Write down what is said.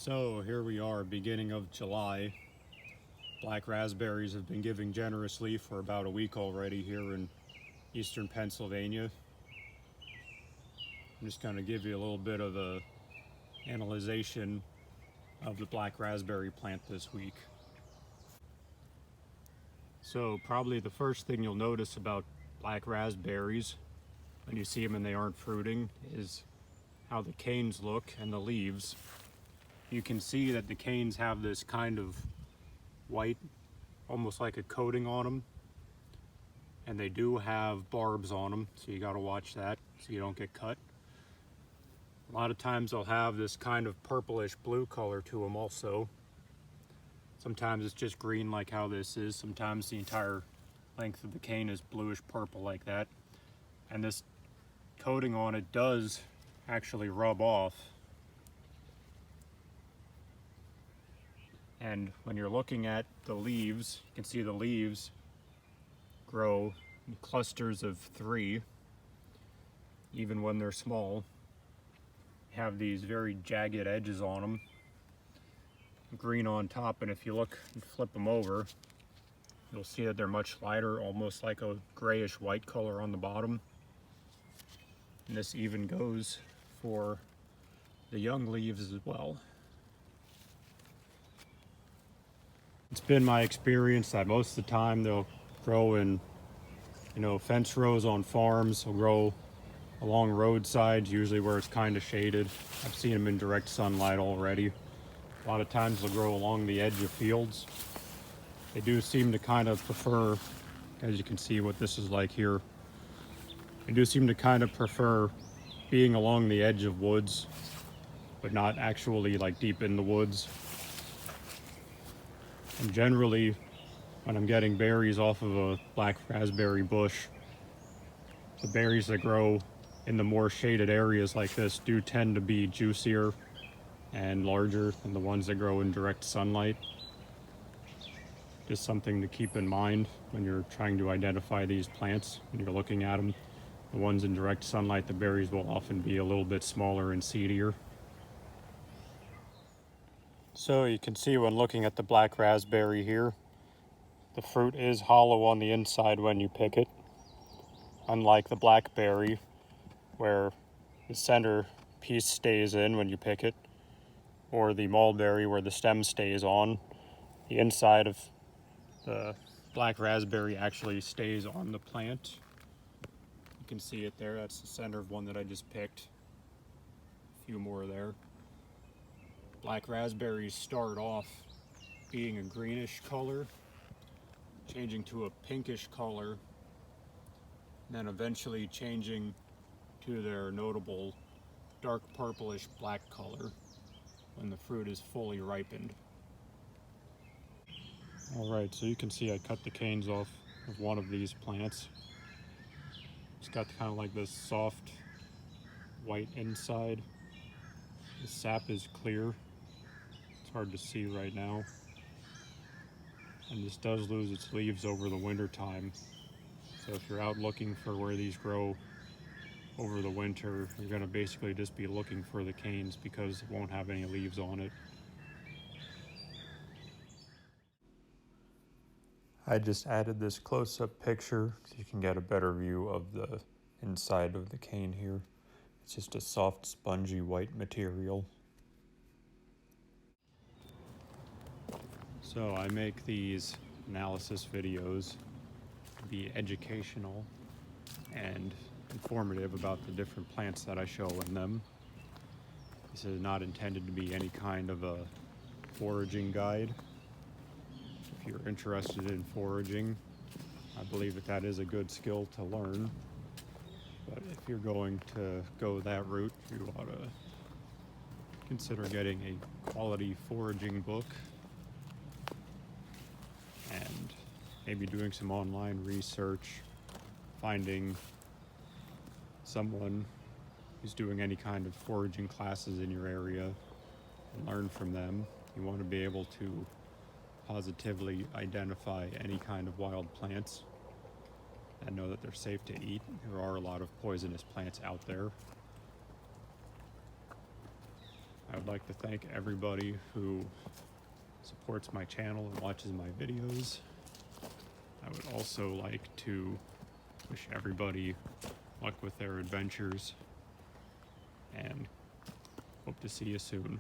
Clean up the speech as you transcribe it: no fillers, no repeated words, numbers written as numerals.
So here we are, beginning of July. Black raspberries have been giving generously for about a week already here in eastern Pennsylvania. I'm just going to give you a little bit of a analyzation of the black raspberry plant this week. So probably the first thing you'll notice about black raspberries when you see them and they aren't fruiting is how the canes look and the leaves. You can see that the canes have this kind of white, almost like a coating on them, and they do have barbs on them, so you got to watch that so you don't get cut. A lot of times they'll have this kind of purplish blue color to them also. Sometimes it's just green like how this is. Sometimes the entire length of the cane is bluish purple like that. And this coating on it does actually rub off. And when you're looking at the leaves, you can see the leaves grow in clusters of 3, even when they're small. Have these very jagged edges on them, green on top, and if you look and flip them over, you'll see that they're much lighter, almost like a grayish white color on the bottom. And this even goes for the young leaves as well. It's been my experience that most of the time they'll grow in, fence rows on farms. They'll grow along roadsides, usually where it's kind of shaded. I've seen them in direct sunlight already. A lot of times they'll grow along the edge of fields. They do seem to kind of prefer, as you can see what this is like here, they do seem to kind of prefer being along the edge of woods, but not actually like deep in the woods. And generally, when I'm getting berries off of a black raspberry bush, the berries that grow in the more shaded areas like this do tend to be juicier and larger than the ones that grow in direct sunlight. Just something to keep in mind when you're trying to identify these plants. When you're looking at them, the ones in direct sunlight, the berries will often be a little bit smaller and seedier. So you can see when looking at the black raspberry here, the fruit is hollow on the inside when you pick it, unlike the blackberry where the center piece stays in when you pick it, or the mulberry where the stem stays on. The inside of the black raspberry actually stays on the plant. You can see it there, that's the center of one that I just picked. A few more there. Black raspberries start off being a greenish color, changing to a pinkish color, then eventually changing to their notable dark purplish black color when the fruit is fully ripened. Alright, so you can see I cut the canes off of one of these plants. It's got kind of like this soft white inside. The sap is clear. It's hard to see right now. And this does lose its leaves over the winter time. So if you're out looking for where these grow over the winter, you're going to basically just be looking for the canes because it won't have any leaves on it. I just added this close-up picture so you can get a better view of the inside of the cane here. It's just a soft, spongy white material. So I make these analysis videos to be educational and informative about the different plants that I show in them. This is not intended to be any kind of a foraging guide. If you're interested in foraging, I believe that is a good skill to learn. But if you're going to go that route, you ought to consider getting a quality foraging book and maybe doing some online research, finding someone who's doing any kind of foraging classes in your area and learn from them. You want to be able to positively identify any kind of wild plants and know that they're safe to eat. There are a lot of poisonous plants out there. would like to thank everybody who supports my channel and watches my videos. I would also like to wish everybody luck with their adventures and hope to see you soon.